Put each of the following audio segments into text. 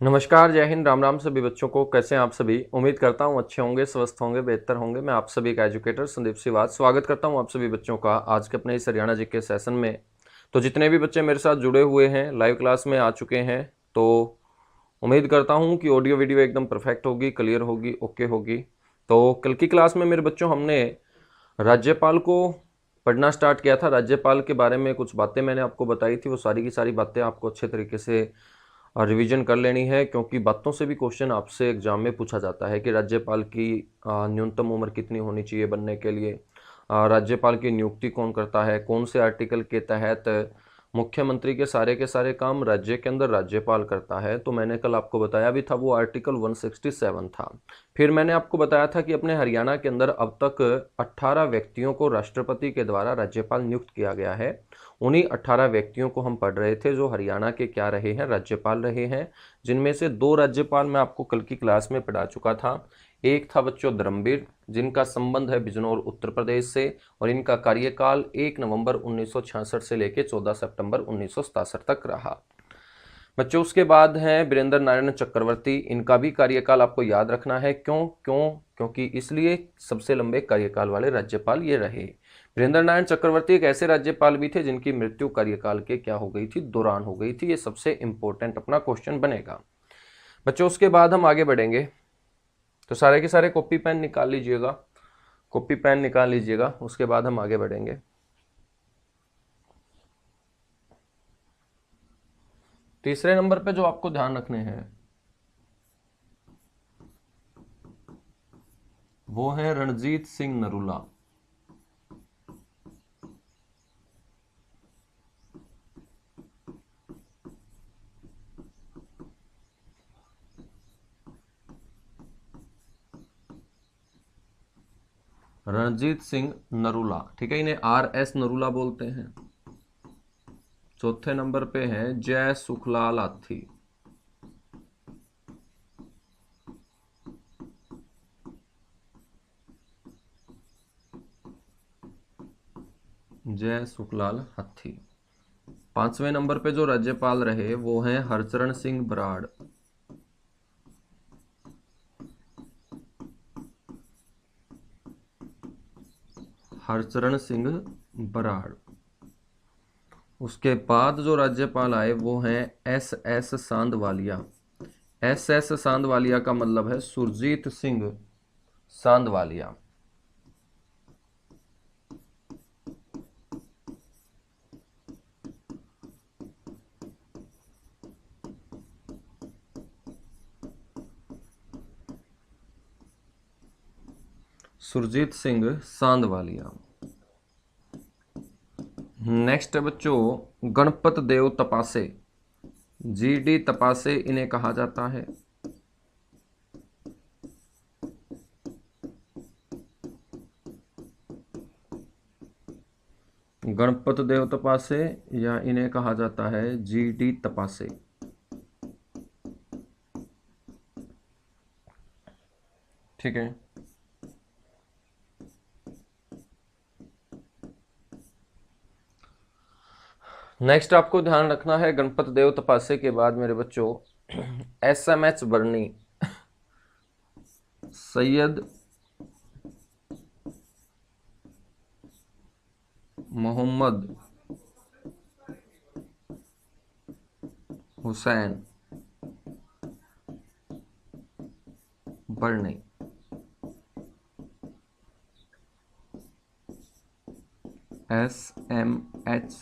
नमस्कार, जय हिंद, राम राम सभी बच्चों को। कैसे हैं आप सभी? उम्मीद करता हूं अच्छे होंगे, स्वस्थ होंगे, बेहतर होंगे। मैं आप सभी का एजुकेटर संदीप सिवाज स्वागत करता हूं आप सभी बच्चों का आज के अपने इस हरियाणा जी के सेशन में। तो जितने भी बच्चे मेरे साथ जुड़े हुए हैं, लाइव क्लास में आ चुके हैं, तो उम्मीद करता हूं कि ऑडियो वीडियो एकदम परफेक्ट होगी, क्लियर होगी, ओके होगी। तो कल की क्लास में मेरे बच्चों हमने राज्यपाल को पढ़ना स्टार्ट किया था। राज्यपाल के बारे में कुछ बातें मैंने आपको बताई थी, वो सारी की सारी बातें आपको अच्छे तरीके से रिवीजन कर लेनी है, क्योंकि बातों से भी क्वेश्चन आपसे एग्जाम में पूछा जाता है कि राज्यपाल की न्यूनतम उम्र कितनी होनी चाहिए बनने के लिए, राज्यपाल की नियुक्ति कौन करता है, कौन से आर्टिकल के तहत मुख्यमंत्री के सारे काम राज्य के अंदर राज्यपाल करता है। तो मैंने कल आपको बताया भी था, वो आर्टिकल 167 था। फिर मैंने आपको बताया था कि अपने हरियाणा के अंदर अब तक 18 व्यक्तियों को राष्ट्रपति के द्वारा राज्यपाल नियुक्त किया गया है। उन्हीं 18 व्यक्तियों को हम पढ़ रहे थे जो हरियाणा के क्या रहे हैं, राज्यपाल रहे हैं, जिनमें से 2 राज्यपाल मैं आपको कल की क्लास में पढ़ा चुका था। एक था बच्चों धर्मवीर, जिनका संबंध है बिजनौर उत्तर प्रदेश से, और इनका कार्यकाल 1 नवंबर 1966 से लेकर 14 सितंबर 1967 तक रहा। बच्चों उसके बाद हैं वीरेंद्र नारायण चक्रवर्ती। इनका भी कार्यकाल आपको याद रखना है। क्यों क्यों क्योंकि इसलिए सबसे लंबे कार्यकाल वाले राज्यपाल ये रहे। वीरेंद्र नारायण चक्रवर्ती एक ऐसे राज्यपाल भी थे जिनकी मृत्यु कार्यकाल के क्या हो गई थी, दौरान हो गई थी। ये सबसे इंपॉर्टेंट अपना क्वेश्चन बनेगा बच्चों। उसके बाद हम आगे बढ़ेंगे, तो सारे के सारे कॉपी पेन निकाल लीजिएगा, कॉपी पेन निकाल लीजिएगा। उसके बाद हम आगे बढ़ेंगे। तीसरे नंबर पे जो आपको ध्यान रखने हैं वो है रणजीत सिंह नरूला। रणजीत सिंह नरूला, ठीक है, इन्हें RS नरूला बोलते हैं। चौथे नंबर पे है जय सुखलाल आथी। जय सुखलाल हाथी। पांचवें नंबर पे जो राज्यपाल रहे वो हैं हरचरण सिंह बराड़। हरचरण सिंह बराड़। उसके बाद जो राज्यपाल आए वो हैं SS सांधवालिया। SS सांधवालिया का मतलब है सुरजीत सिंह सांधवालिया। सुरजीत सिंह सांधवालिया। नेक्स्ट है बच्चों गणपत देव तपासे। GD तपासे इन्हें कहा जाता है। गणपत देव तपासे या इन्हें कहा जाता है GD तपासे। ठीक है। नेक्स्ट आपको ध्यान रखना है गणपत देव तपासे के बाद मेरे बच्चों SMS बर्नी। सैयद मोहम्मद हुसैन बर्नी। SMH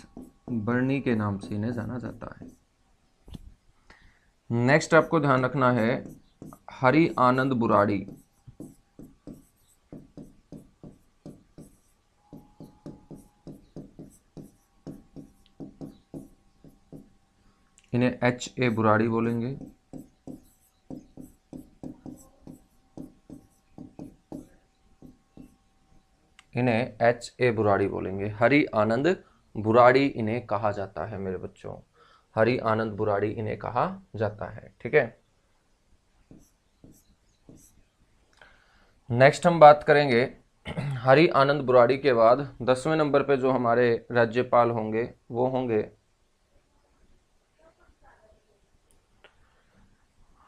बर्नी के नाम से इन्हें जाना जाता है। नेक्स्ट आपको ध्यान रखना है हरि आनंद बुराड़ी। इन्हें HA बुराड़ी बोलेंगे। इन्हें HA बुराड़ी बोलेंगे। हरि आनंद बुराड़ी इन्हें कहा जाता है मेरे बच्चों। हरि आनंद बुराड़ी इन्हें कहा जाता है। ठीक है। नेक्स्ट हम बात करेंगे हरि आनंद बुराड़ी के बाद 10वें नंबर पे जो हमारे राज्यपाल होंगे वो होंगे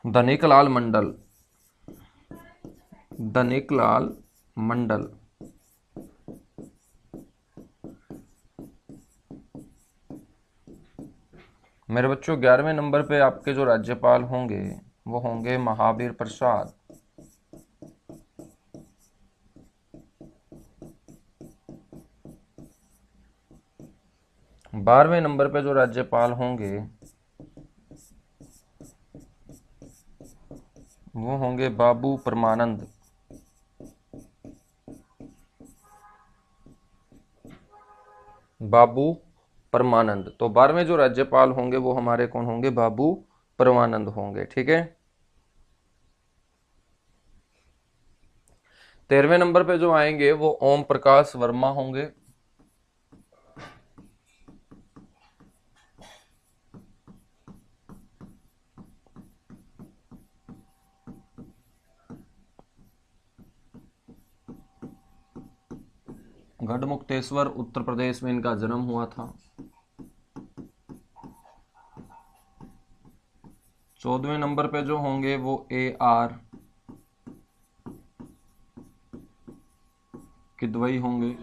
धनिकलाल मंडल, धनिकलाल मंडल। मेरे बच्चों 11वें नंबर पे आपके जो राज्यपाल होंगे वो होंगे महावीर प्रसाद। 12वें नंबर पे जो राज्यपाल होंगे वो होंगे बाबू परमानंद। बाबू परमानंद। तो 12वें जो राज्यपाल होंगे वो हमारे कौन होंगे? बाबू परमानंद होंगे। ठीक है। 13वें नंबर पे जो आएंगे वो ओम प्रकाश वर्मा होंगे। गढ़मुक्तेश्वर उत्तर प्रदेश में इनका जन्म हुआ था। 14वें नंबर पे जो होंगे वो AR किदवई होंगे।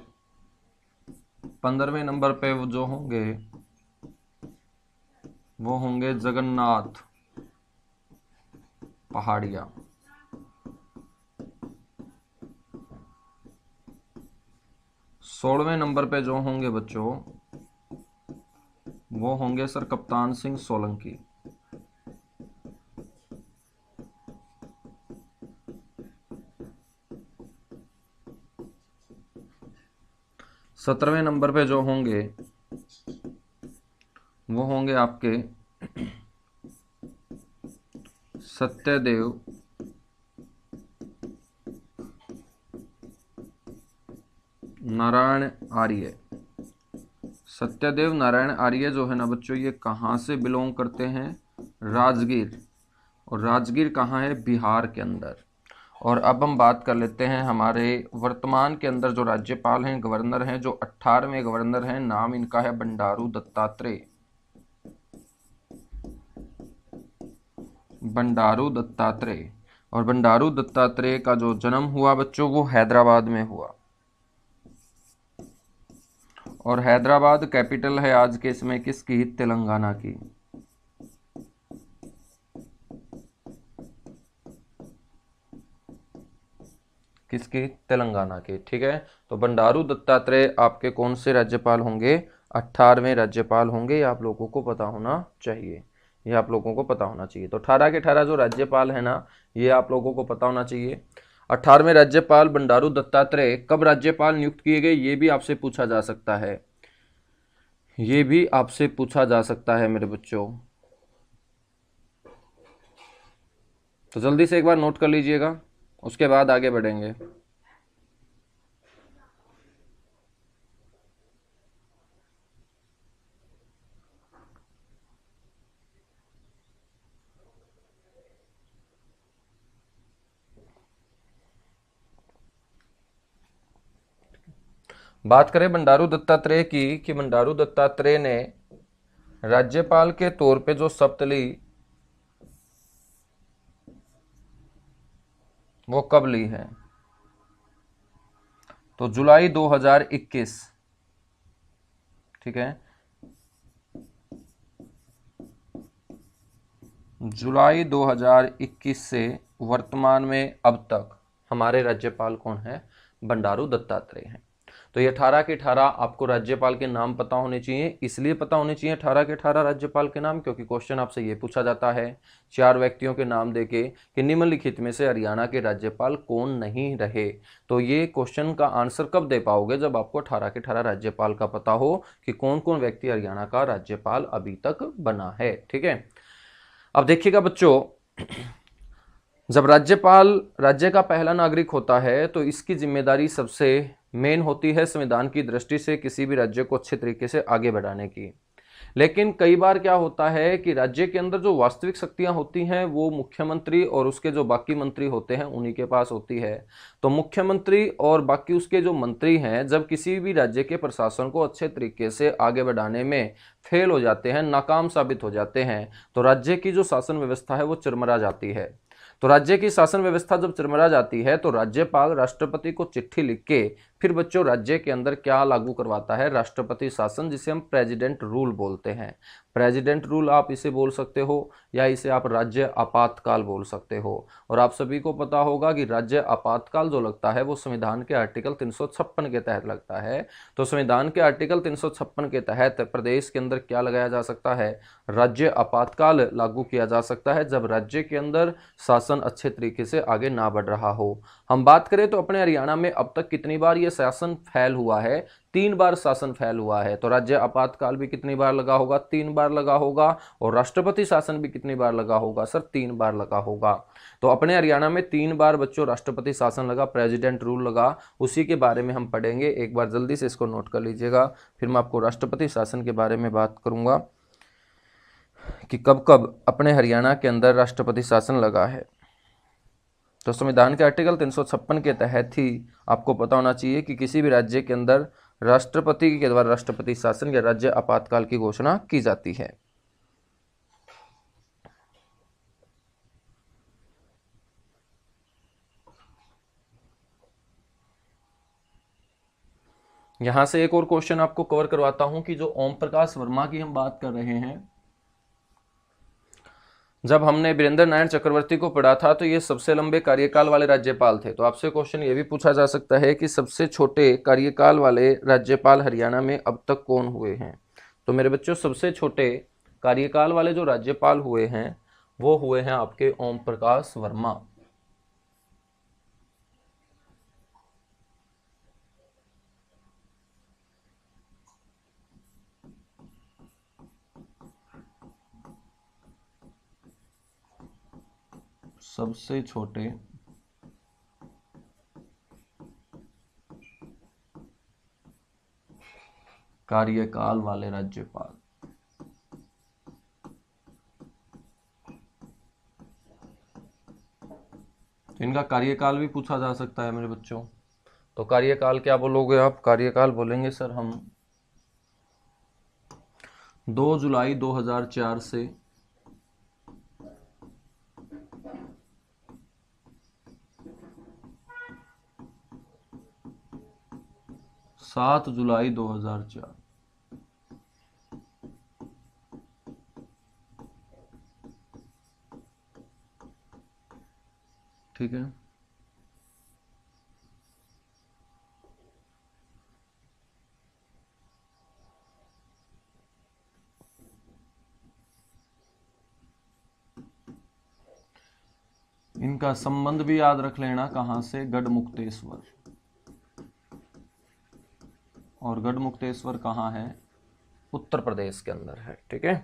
15वें नंबर पे वो जो होंगे वो होंगे जगन्नाथ पहाड़िया। 16वें नंबर पे जो होंगे बच्चों वो होंगे सर कप्तान सिंह सोलंकी। 17वें नंबर पे जो होंगे वो होंगे आपके सत्यदेव नारायण आर्य। सत्यदेव नारायण आर्य जो है ना बच्चों, ये कहाँ से बिलोंग करते हैं? राजगीर। और राजगीर कहाँ है? बिहार के अंदर। और अब हम बात कर लेते हैं हमारे वर्तमान के अंदर जो राज्यपाल हैं, गवर्नर हैं, जो 18वें गवर्नर हैं। नाम इनका है बंडारू दत्तात्रेय। बंडारू दत्तात्रेय। और बंडारू दत्तात्रेय का जो जन्म हुआ बच्चों वो हैदराबाद में हुआ। और हैदराबाद कैपिटल है आज के समय किसकी? तेलंगाना की। किसकी? तेलंगाना की। ठीक है। तो बंडारू दत्तात्रेय आपके कौन से राज्यपाल होंगे? 18वें राज्यपाल होंगे। ये आप लोगों को पता होना चाहिए। ये आप लोगों को पता होना चाहिए। तो 18 के 18 जो राज्यपाल है ना, ये आप लोगों को पता होना चाहिए। 18वें राज्यपाल बंडारू दत्तात्रेय कब राज्यपाल नियुक्त किए गए? ये भी आपसे पूछा जा सकता है। ये भी आपसे पूछा जा सकता है मेरे बच्चों। तो जल्दी से एक बार नोट कर लीजिएगा, उसके बाद आगे बढ़ेंगे। बात करें बंडारू दत्तात्रेय की कि बंडारू दत्तात्रेय ने राज्यपाल के तौर पे जो शपथ ली वो कब ली है? तो जुलाई 2021। ठीक है। जुलाई 2021 से वर्तमान में अब तक हमारे राज्यपाल कौन है? बंडारू दत्तात्रेय हैं। तो ये 18 के 18 आपको राज्यपाल के नाम पता होने चाहिए। इसलिए पता होने चाहिए 18 के 18 राज्यपाल के नाम क्योंकि क्वेश्चन आपसे ये पूछा जाता है 4 व्यक्तियों के नाम देके कि निम्नलिखित में से हरियाणा के राज्यपाल कौन नहीं रहे। तो ये क्वेश्चन का आंसर कब दे पाओगे? जब आपको 18 के 18 राज्यपाल का पता हो कि कौन कौन व्यक्ति हरियाणा का राज्यपाल अभी तक बना है। ठीक है। अब देखिएगा बच्चों, जब राज्यपाल राज्य का पहला नागरिक होता है तो इसकी जिम्मेदारी सबसे मेन होती है संविधान की दृष्टि से किसी भी राज्य को अच्छे तरीके से आगे बढ़ाने की। लेकिन कई बार क्या होता है कि राज्य के अंदर जो वास्तविक शक्तियां होती हैं वो मुख्यमंत्री और उसके जो बाकी मंत्री होते हैं उन्हीं के पास होती है। तो मुख्यमंत्री और बाकी उसके जो मंत्री हैं जब किसी भी राज्य के प्रशासन को अच्छे तरीके से आगे बढ़ाने में फेल हो जाते हैं, नाकाम साबित हो जाते हैं, तो राज्य की जो शासन व्यवस्था है वो चरमरा जाती है। तो राज्य की शासन व्यवस्था जब चरमरा जाती है तो राज्यपाल राष्ट्रपति को चिट्ठी लिख के फिर बच्चों राज्य के अंदर क्या लागू करवाता है, राष्ट्रपति शासन, जिसे हम प्रेसिडेंट रूल बोलते हैं। प्रेसिडेंट रूल आप इसे बोल सकते हो या इसे आप राज्य आपातकाल बोल सकते हो। और आप सभी को पता होगा कि राज्य आपातकाल जो लगता है वो संविधान के आर्टिकल 356 के तहत लगता है। तो संविधान के आर्टिकल 356 के तहत प्रदेश के अंदर क्या लगाया जा सकता है, राज्य आपातकाल लागू किया जा सकता है जब राज्य के अंदर शासन अच्छे तरीके से आगे ना बढ़ रहा हो। हम बात करें तो अपने हरियाणा में अब तक कितनी बार ये शासन फेल हुआ है, 3 बार शासन फेल हुआ है। तो राज्य आपातकाल भी कितनी बार लगा होगा, 3 बार लगा होगा। और राष्ट्रपति शासन भी कितनी बार लगा होगा सर, 3 बार लगा होगा। तो अपने हरियाणा में 3 बार बच्चों राष्ट्रपति शासन लगा, प्रेसिडेंट रूल लगा। उसी के बारे में हम पढ़ेंगे, एक बार जल्दी से इसको नोट कर लीजिएगा, फिर मैं आपको राष्ट्रपति शासन के बारे में बात करूंगा कि कब कब अपने हरियाणा के अंदर राष्ट्रपति शासन लगा है। तो संविधान के आर्टिकल 356 के तहत ही आपको पता होना चाहिए कि किसी भी राज्य के अंदर राष्ट्रपति के द्वारा राष्ट्रपति शासन या राज्य आपातकाल की घोषणा की जाती है। यहां से एक और क्वेश्चन आपको कवर करवाता हूं कि जो ओम प्रकाश वर्मा की हम बात कर रहे हैं, जब हमने वीरेंद्र नारायण चक्रवर्ती को पढ़ा था तो ये सबसे लंबे कार्यकाल वाले राज्यपाल थे। तो आपसे क्वेश्चन ये भी पूछा जा सकता है कि सबसे छोटे कार्यकाल वाले राज्यपाल हरियाणा में अब तक कौन हुए हैं। तो मेरे बच्चों सबसे छोटे कार्यकाल वाले जो राज्यपाल हुए हैं वो हुए हैं आपके ओम प्रकाश वर्मा। सबसे छोटे कार्यकाल वाले राज्यपाल, तो इनका कार्यकाल भी पूछा जा सकता है मेरे बच्चों। तो कार्यकाल क्या बोलोगे आप, कार्यकाल बोलेंगे सर हम 2 जुलाई 2004 से 7 जुलाई 2004। ठीक है, इनका संबंध भी याद रख लेना, कहां से, गढ़मुक्तेश्वर। और गढ़मुक्तेश्वर कहाँ है, उत्तर प्रदेश के अंदर है। ठीक है,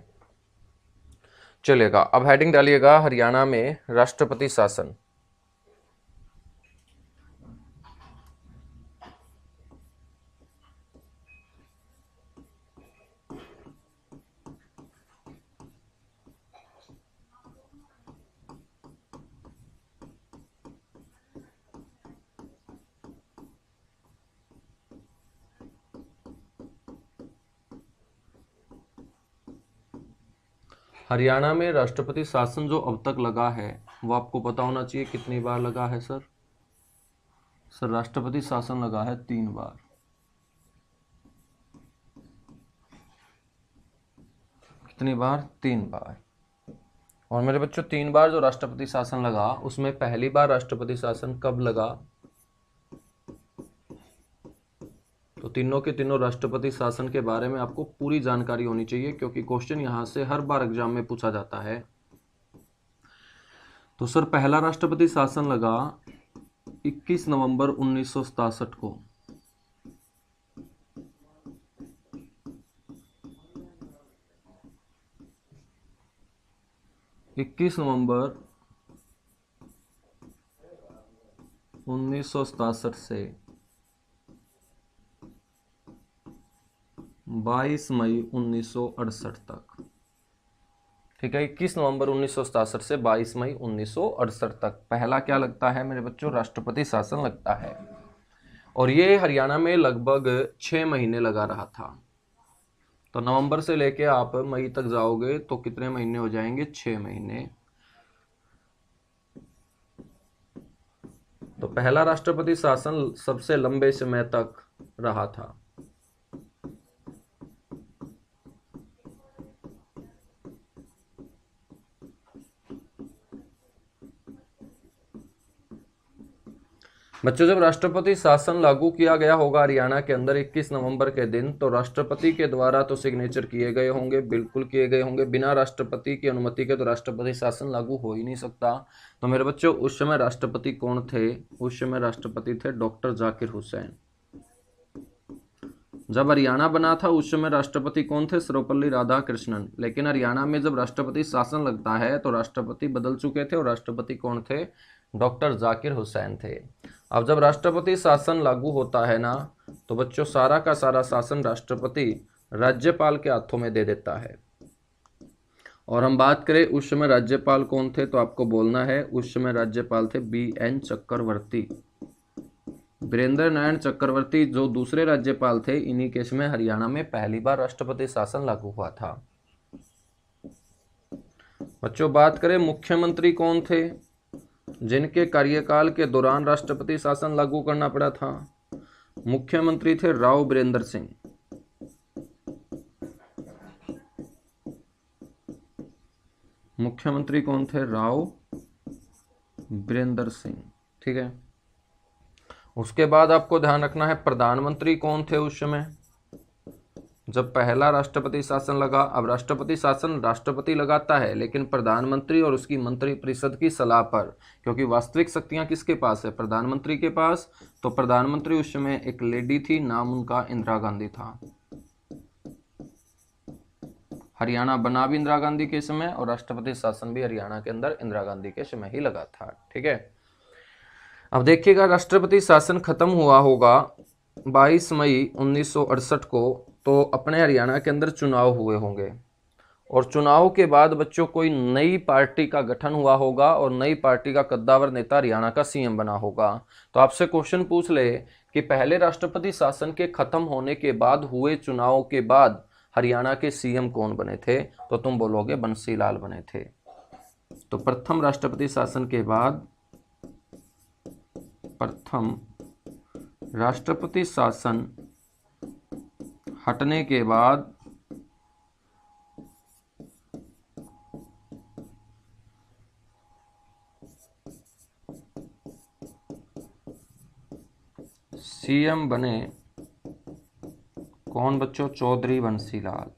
चलेगा। अब हेडिंग डालिएगा हरियाणा में राष्ट्रपति शासन। हरियाणा में राष्ट्रपति शासन जो अब तक लगा है वो आपको पता होना चाहिए कितनी बार लगा है सर। सर राष्ट्रपति शासन लगा है 3 बार। कितनी बार, 3 बार। और मेरे बच्चों 3 बार जो राष्ट्रपति शासन लगा उसमें पहली बार राष्ट्रपति शासन कब लगा, तो तीनों के तीनों राष्ट्रपति शासन के बारे में आपको पूरी जानकारी होनी चाहिए क्योंकि क्वेश्चन यहां से हर बार एग्जाम में पूछा जाता है। तो सर पहला राष्ट्रपति शासन लगा 21 नवंबर 1967 को। इक्कीस नवंबर 1967 से 22 मई 1968 तक। ठीक है, 21 नवंबर 1967 से 22 मई 1968 तक पहला क्या लगता है मेरे बच्चों? राष्ट्रपति शासन लगता है। और ये हरियाणा में लगभग 6 महीने लगा रहा था। तो नवंबर से लेके आप मई तक जाओगे तो कितने महीने हो जाएंगे? 6 महीने। तो पहला राष्ट्रपति शासन सबसे लंबे समय तक रहा था। बच्चों, जब राष्ट्रपति शासन लागू किया गया होगा हरियाणा के अंदर 21 नवंबर के दिन, तो राष्ट्रपति के द्वारा तो सिग्नेचर किए गए होंगे, बिल्कुल किए गए होंगे। बिना राष्ट्रपति की अनुमति के तो राष्ट्रपति शासन लागू हो ही नहीं सकता। तो मेरे बच्चों, उस समय राष्ट्रपति कौन थे? उस समय राष्ट्रपति थे डॉक्टर जाकिर हुसैन। जब हरियाणा बना था उस समय राष्ट्रपति कौन थे? सर्वपल्ली राधाकृष्णन। लेकिन हरियाणा में जब राष्ट्रपति शासन लगता है तो राष्ट्रपति बदल चुके थे, और राष्ट्रपति कौन थे? डॉक्टर जाकिर हुसैन थे। अब जब राष्ट्रपति शासन लागू होता है ना, तो बच्चों सारा का सारा शासन राष्ट्रपति राज्यपाल के हाथों में दे देता है। और हम बात करें उस समय राज्यपाल कौन थे, तो आपको बोलना है उस समय राज्यपाल थे BN चक्रवर्ती। वीरेंद्र नारायण चक्रवर्ती जो दूसरे राज्यपाल थे, इन्हीं के समय हरियाणा में पहली बार राष्ट्रपति शासन लागू हुआ था। बच्चों, बात करें मुख्यमंत्री कौन थे जिनके कार्यकाल के दौरान राष्ट्रपति शासन लागू करना पड़ा था? मुख्यमंत्री थे राव बीरेंद्र सिंह। मुख्यमंत्री कौन थे? राव बीरेंद्र सिंह। ठीक है। उसके बाद आपको ध्यान रखना है प्रधानमंत्री कौन थे उस समय जब पहला राष्ट्रपति शासन लगा। अब राष्ट्रपति शासन राष्ट्रपति लगाता है, लेकिन प्रधानमंत्री और उसकी मंत्रिपरिषद की सलाह पर, क्योंकि वास्तविक शक्तियां किसके पास है? प्रधानमंत्री के पास। तो प्रधानमंत्री उस समय एक लेडी थी, नाम उनका इंदिरा गांधी था। हरियाणा बना भी इंदिरा गांधी के समय और राष्ट्रपति शासन भी हरियाणा के अंदर इंदिरा गांधी के समय ही लगा था। ठीक है। अब देखिएगा, राष्ट्रपति शासन खत्म हुआ होगा 22 मई 1968 को, तो अपने हरियाणा के अंदर चुनाव हुए होंगे, और चुनाव के बाद बच्चों कोई नई पार्टी का गठन हुआ होगा, और नई पार्टी का कद्दावर नेता हरियाणा का CM बना होगा। तो आपसे क्वेश्चन पूछ ले कि पहले राष्ट्रपति शासन के खत्म होने के बाद हुए चुनाव के बाद हरियाणा के CM कौन बने थे? तो तुम बोलोगे बंसी लाल बने थे। तो प्रथम राष्ट्रपति शासन के बाद, प्रथम राष्ट्रपति शासन हटने के बाद CM बने कौन बच्चों? चौधरी बंसीलाल।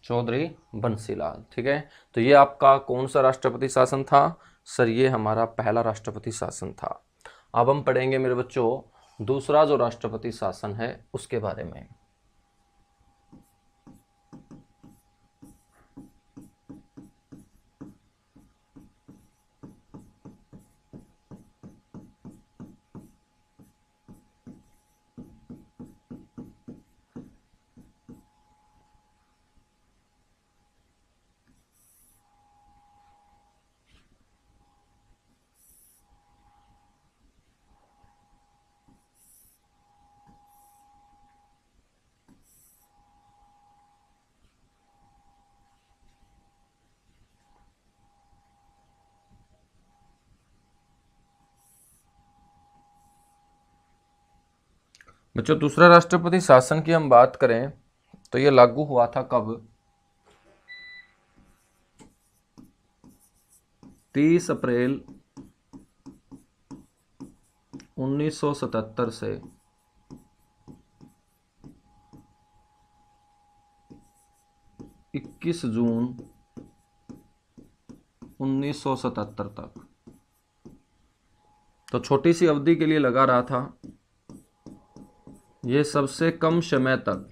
चौधरी बंसीलाल। ठीक है। तो ये आपका कौन सा राष्ट्रपति शासन था? सर, ये हमारा पहला राष्ट्रपति शासन था। अब हम पढ़ेंगे मेरे बच्चों दूसरा जो राष्ट्रपति शासन है उसके बारे में। बच्चों, दूसरा राष्ट्रपति शासन की हम बात करें तो ये लागू हुआ था कब? 30 अप्रैल 1977 से 21 जून 1977 तक। तो छोटी सी अवधि के लिए लगा रहा था। ये सबसे कम समय तक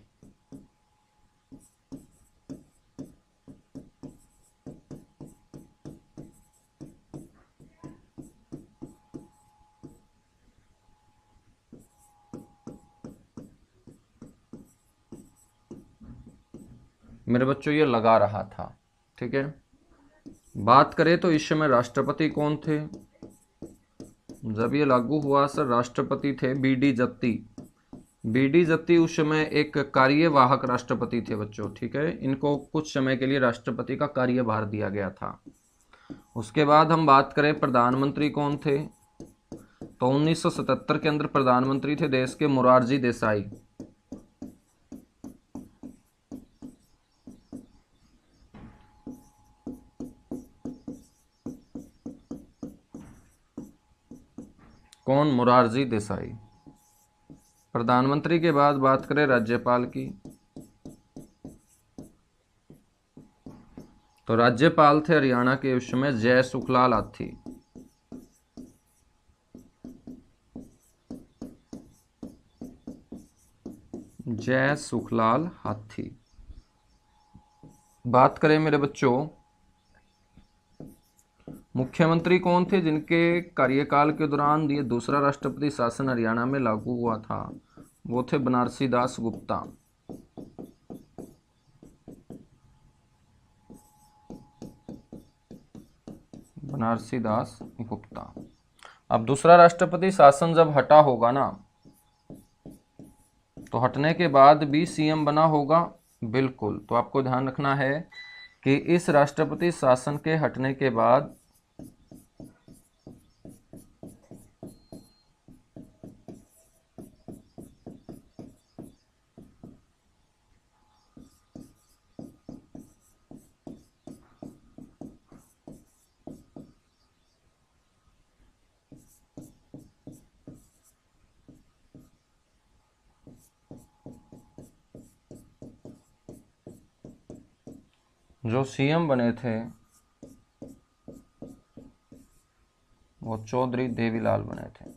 मेरे बच्चों ये लगा रहा था। ठीक है, बात करें तो इस समय राष्ट्रपति कौन थे जब ये लागू हुआ? सर राष्ट्रपति थे बीडी जत्ती। बीडी जत्ती उस समय एक कार्यवाहक राष्ट्रपति थे बच्चों। ठीक है, इनको कुछ समय के लिए राष्ट्रपति का कार्यभार दिया गया था। उसके बाद हम बात करें प्रधानमंत्री कौन थे, तो 1977 के अंदर प्रधानमंत्री थे देश के मोरारजी देसाई। कौन? मोरारजी देसाई। प्रधानमंत्री के बाद बात करें राज्यपाल की, तो राज्यपाल थे हरियाणा के उस समय जय सुखलाल आथी। जय सुखलाल हाथी। बात करें मेरे बच्चों मुख्यमंत्री कौन थे जिनके कार्यकाल के दौरान ये दूसरा राष्ट्रपति शासन हरियाणा में लागू हुआ था? वो थे बनारसी दास गुप्ता। बनारसी दास गुप्ता। अब दूसरा राष्ट्रपति शासन जब हटा होगा ना, तो हटने के बाद भी सीएम बना होगा। बिल्कुल, तो आपको ध्यान रखना है कि इस राष्ट्रपति शासन के हटने के बाद जो सीएम बने थे वो चौधरी देवीलाल बने थे।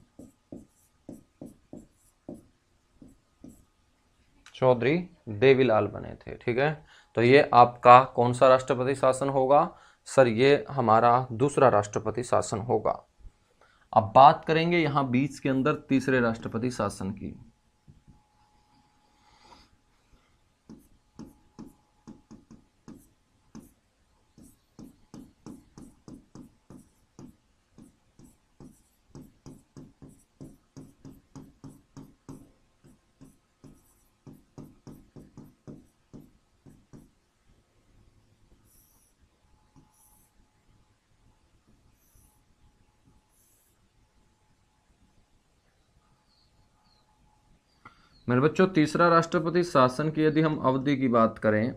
चौधरी देवीलाल बने थे। ठीक है, तो ये आपका कौन सा राष्ट्रपति शासन होगा? सर ये हमारा दूसरा राष्ट्रपति शासन होगा। अब बात करेंगे यहां बीच के अंदर तीसरे राष्ट्रपति शासन की। मेरे बच्चों तीसरा राष्ट्रपति शासन की यदि हम अवधि की बात करें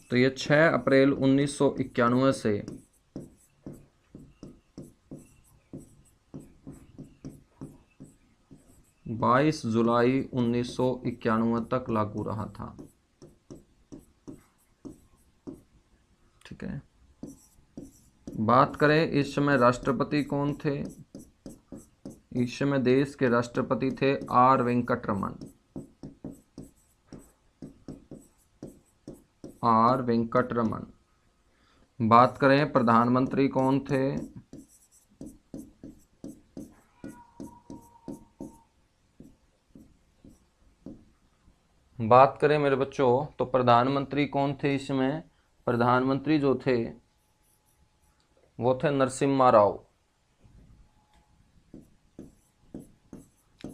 तो ये 6 अप्रैल 1991 से 22 जुलाई 1991 तक लागू रहा था। ठीक है, बात करें इस समय राष्ट्रपति कौन थे? इस समय देश के राष्ट्रपति थे आर वेंकटरमन। आर वेंकटरमन। बात करें प्रधानमंत्री कौन थे? बात करें मेरे बच्चों तो प्रधानमंत्री कौन थे इसमें? प्रधानमंत्री जो थे वो थे नरसिम्हा राव।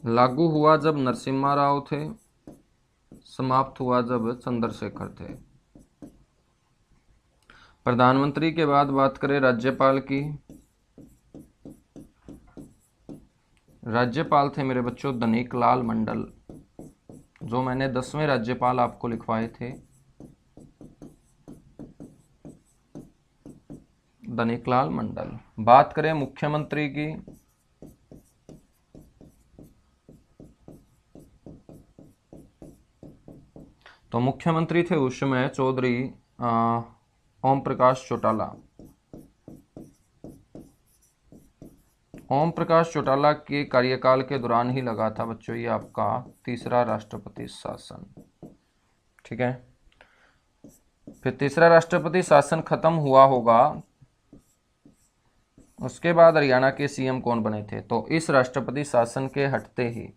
लागू हुआ जब नरसिम्हा राव थे, समाप्त हुआ जब चंद्रशेखर थे। प्रधानमंत्री के बाद बात करें राज्यपाल की। राज्यपाल थे मेरे बच्चों धनिकलाल मंडल, जो मैंने 10वें राज्यपाल आपको लिखवाए थे। धनिकलाल मंडल। बात करें मुख्यमंत्री की, तो मुख्यमंत्री थे उस समय चौधरी ओम प्रकाश चौटाला। ओम प्रकाश चौटाला के कार्यकाल के दौरान ही लगा था बच्चों ये आपका तीसरा राष्ट्रपति शासन। ठीक है, फिर तीसरा राष्ट्रपति शासन खत्म हुआ होगा, उसके बाद हरियाणा के सीएम कौन बने थे? तो इस राष्ट्रपति शासन के हटते ही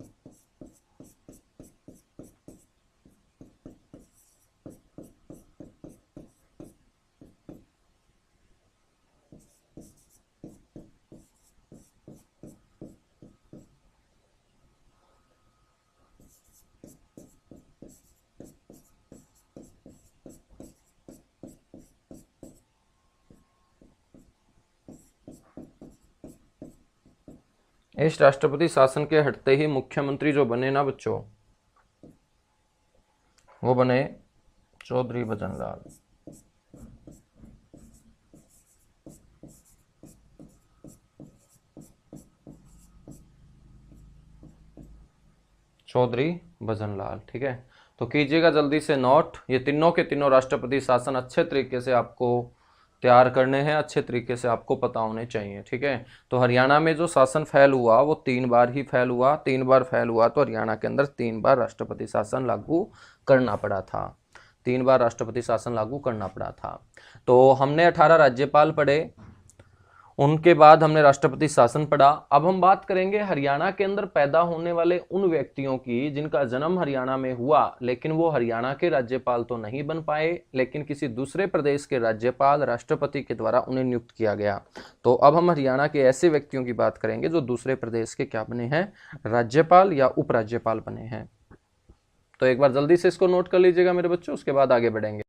इस राष्ट्रपति शासन के हटते ही मुख्यमंत्री जो बने ना बच्चों, वो बने चौधरी भजनलाल। चौधरी भजनलाल, ठीक है। तो कीजिएगा जल्दी से नोट, ये तीनों के तीनों राष्ट्रपति शासन अच्छे तरीके से आपको तैयार करने हैं, अच्छे तरीके से आपको पता होने चाहिए, ठीक है। तो हरियाणा में जो शासन फेल हुआ वो 3 बार ही फेल हुआ, 3 बार फेल हुआ, तो हरियाणा के अंदर 3 बार राष्ट्रपति शासन लागू करना पड़ा था, 3 बार राष्ट्रपति शासन लागू करना पड़ा था। तो हमने 18 राज्यपाल पढ़े, उनके बाद हमने राष्ट्रपति शासन पढ़ा। अब हम बात करेंगे हरियाणा के अंदर पैदा होने वाले उन व्यक्तियों की जिनका जन्म हरियाणा में हुआ, लेकिन वो हरियाणा के राज्यपाल तो नहीं बन पाए, लेकिन किसी दूसरे प्रदेश के राज्यपाल राष्ट्रपति के द्वारा उन्हें नियुक्त किया गया। तो अब हम हरियाणा के ऐसे व्यक्तियों की बात करेंगे जो दूसरे प्रदेश के क्या बने हैं, राज्यपाल या उपराज्यपाल बने हैं। तो एक बार जल्दी से इसको नोट कर लीजिएगा मेरे बच्चों, उसके बाद आगे बढ़ेंगे।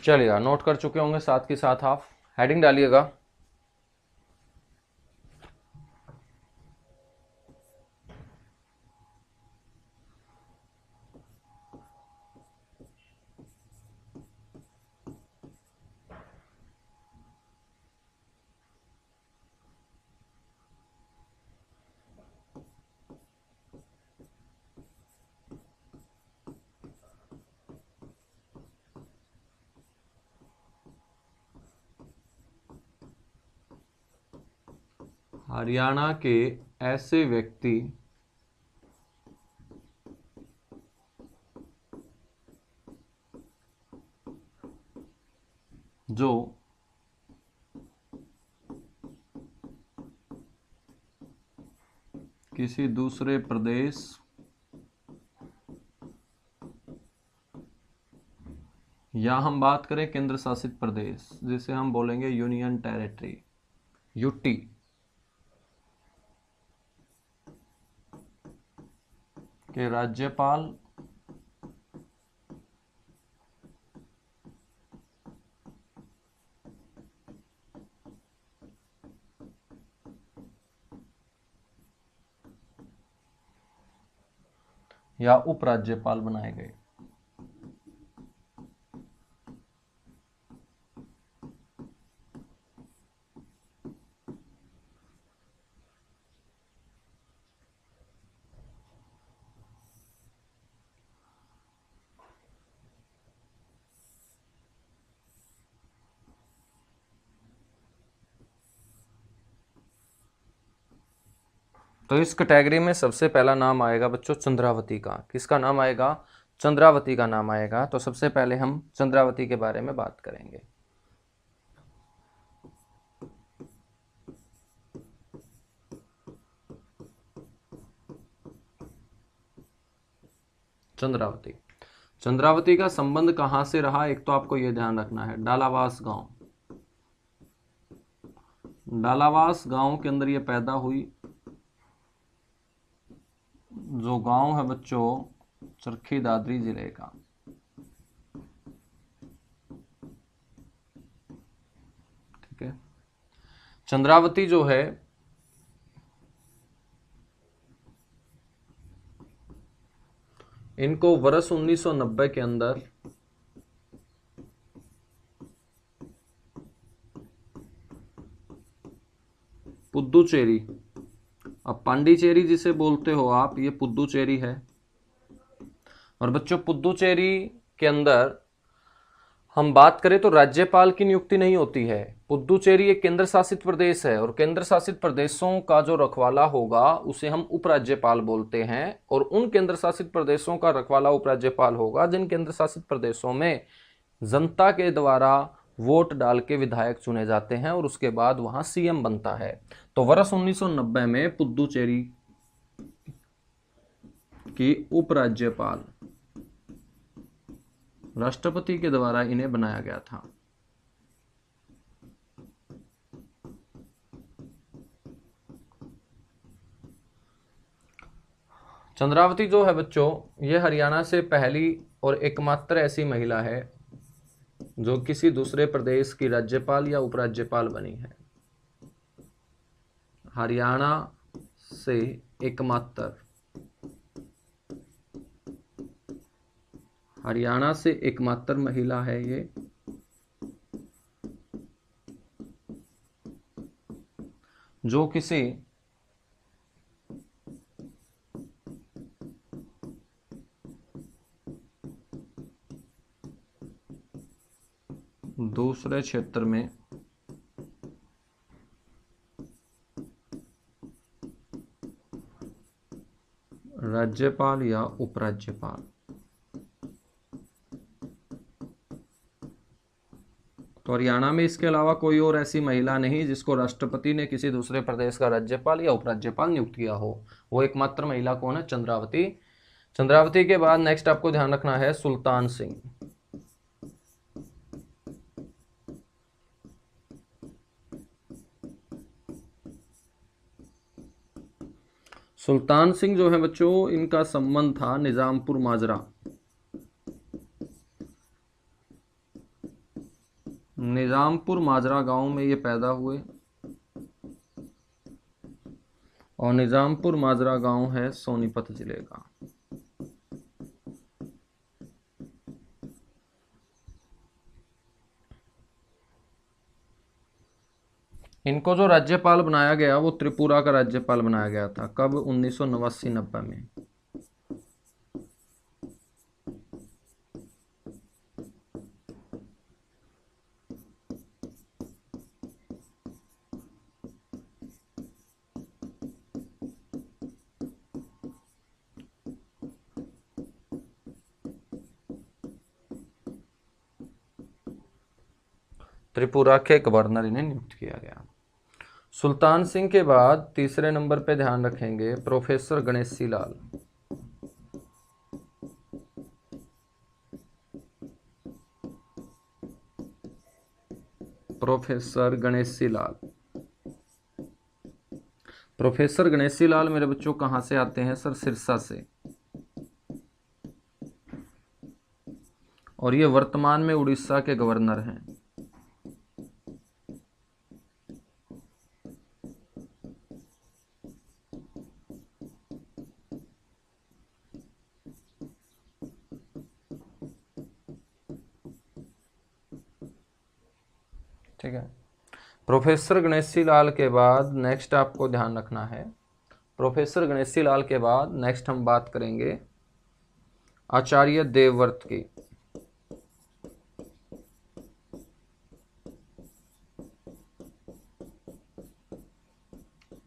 चलिएगा, नोट कर चुके होंगे, साथ के साथ आप हेडिंग डालिएगा। हरियाणा के ऐसे व्यक्ति जो किसी दूसरे प्रदेश या हम बात करें केंद्र शासित प्रदेश, जिसे हम बोलेंगे यूनियन टेरिटरी, यूटी, के राज्यपाल या उपराज्यपाल बनाए गए। तो इस कैटेगरी में सबसे पहला नाम आएगा बच्चों चंद्रावती का। किसका नाम आएगा? चंद्रावती का नाम आएगा। तो सबसे पहले हम चंद्रावती के बारे में बात करेंगे। चंद्रावती, चंद्रावती का संबंध कहां से रहा, एक तो आपको यह ध्यान रखना है, डालावास गांव, डालावास गांव के अंदर ये पैदा हुई, जो गांव है बच्चों चरखी दादरी जिले का। ठीक है, चंद्रावती जो है इनको वर्ष 1990 के अंदर पुद्दुचेरी, अब पांडिचेरी जिसे बोलते हो आप, ये पुद्दुचेरी है। और बच्चों पुद्दुचेरी के अंदर हम बात करें तो राज्यपाल की नियुक्ति नहीं होती है। पुद्दुचेरी एक केंद्र शासित प्रदेश है और केंद्र शासित प्रदेशों का जो रखवाला होगा उसे हम उपराज्यपाल बोलते हैं। और उन केंद्र शासित प्रदेशों का रखवाला उपराज्यपाल होगा जिन केंद्र शासित प्रदेशों में जनता के द्वारा वोट डाल के विधायक चुने जाते हैं और उसके बाद वहां सीएम बनता है। तो वर्ष 1990 में पुद्दुचेरी की उपराज्यपाल राष्ट्रपति के द्वारा इन्हें बनाया गया था। चंद्रावती जो है बच्चों, यह हरियाणा से पहली और एकमात्र ऐसी महिला है जो किसी दूसरे प्रदेश की राज्यपाल या उपराज्यपाल बनी है। हरियाणा से एकमात्र, हरियाणा से एकमात्र महिला है ये जो किसी दूसरे क्षेत्र में राज्यपाल या उपराज्यपाल, तो हरियाणा में इसके अलावा कोई और ऐसी महिला नहीं जिसको राष्ट्रपति ने किसी दूसरे प्रदेश का राज्यपाल या उपराज्यपाल नियुक्त किया हो। वो एकमात्र महिला कौन है? चंद्रावती। चंद्रावती के बाद नेक्स्ट आपको ध्यान रखना है सुल्तान सिंह। सुल्तान सिंह जो है बच्चों, इनका संबंध था निजामपुर माजरा, निजामपुर माजरा गांव में ये पैदा हुए और निजामपुर माजरा गांव है सोनीपत जिले का। इनको जो राज्यपाल बनाया गया वो त्रिपुरा का राज्यपाल बनाया गया था। कब? 1989-90 में। त्रिपुरा के गवर्नर इन्हें नियुक्त किया गया। सुल्तान सिंह के बाद तीसरे नंबर पे ध्यान रखेंगे professor Ganeshi Lal. Professor Ganeshi Lal, professor Ganeshi Lal मेरे बच्चों कहां से आते हैं? सर सिरसा से। और ये वर्तमान में उड़ीसा के गवर्नर हैं। ठीक है। प्रोफेसर गणेशी लाल के बाद नेक्स्ट आपको ध्यान रखना है, प्रोफेसर गणेशी लाल के बाद नेक्स्ट हम बात करेंगे आचार्य देवव्रत की।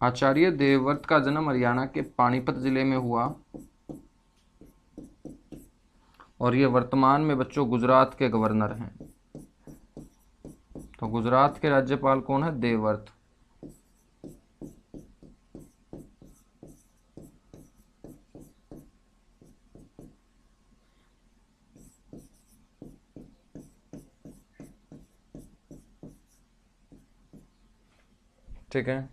आचार्य देवव्रत का जन्म हरियाणा के पानीपत जिले में हुआ और ये वर्तमान में बच्चों गुजरात के गवर्नर हैं। तो गुजरात के राज्यपाल कौन है? देवव्रत। ठीक है।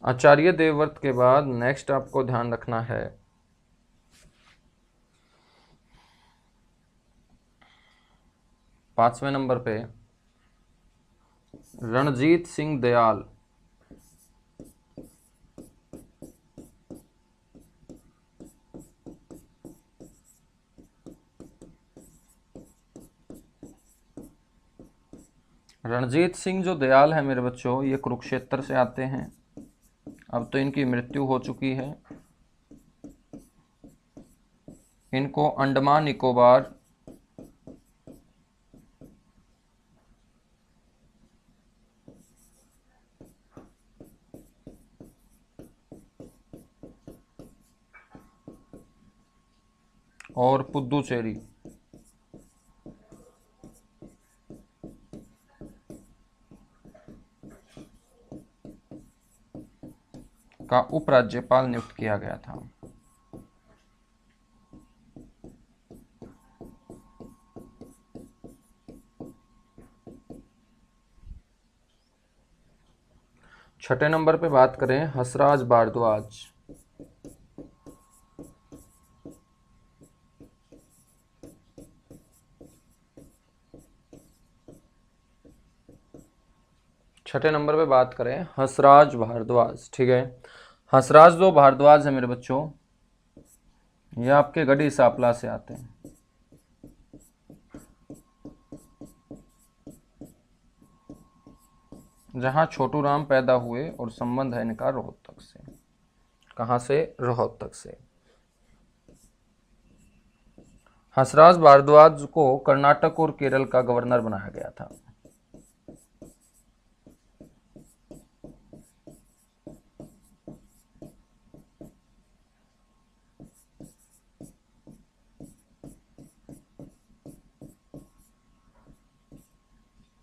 आचार्य देवव्रत के बाद नेक्स्ट आपको ध्यान रखना है पांचवें नंबर पे रणजीत सिंह दयाल। रणजीत सिंह जो दयाल है मेरे बच्चों, ये कुरुक्षेत्र से आते हैं। अब तो इनकी मृत्यु हो चुकी है। इनको अंडमान निकोबार और पुद्दुचेरी का उपराज्यपाल नियुक्त किया गया था। छठे नंबर पे बात करें हंसराज भारद्वाज। छठे नंबर पे बात करें हंसराज भारद्वाज, ठीक है। हंसराज जो भारद्वाज है मेरे बच्चों, ये आपके गढ़ी सांपला से आते हैं। जहां छोटू राम पैदा हुए और संबंध है इनका रोहतक से। कहां से? रोहतक से। हंसराज भारद्वाज को कर्नाटक और केरल का गवर्नर बनाया गया था।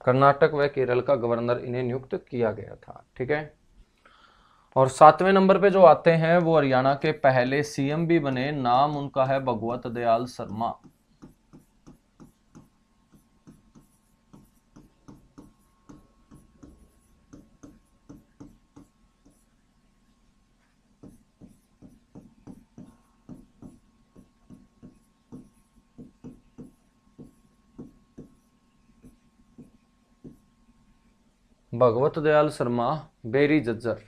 कर्नाटक व केरल का गवर्नर इन्हें नियुक्त किया गया था, ठीक है। और सातवें नंबर पे जो आते हैं वो हरियाणा के पहले सीएम भी बने, नाम उनका है भगवत दयाल शर्मा। भगवत दयाल शर्मा बेरी जज्जर।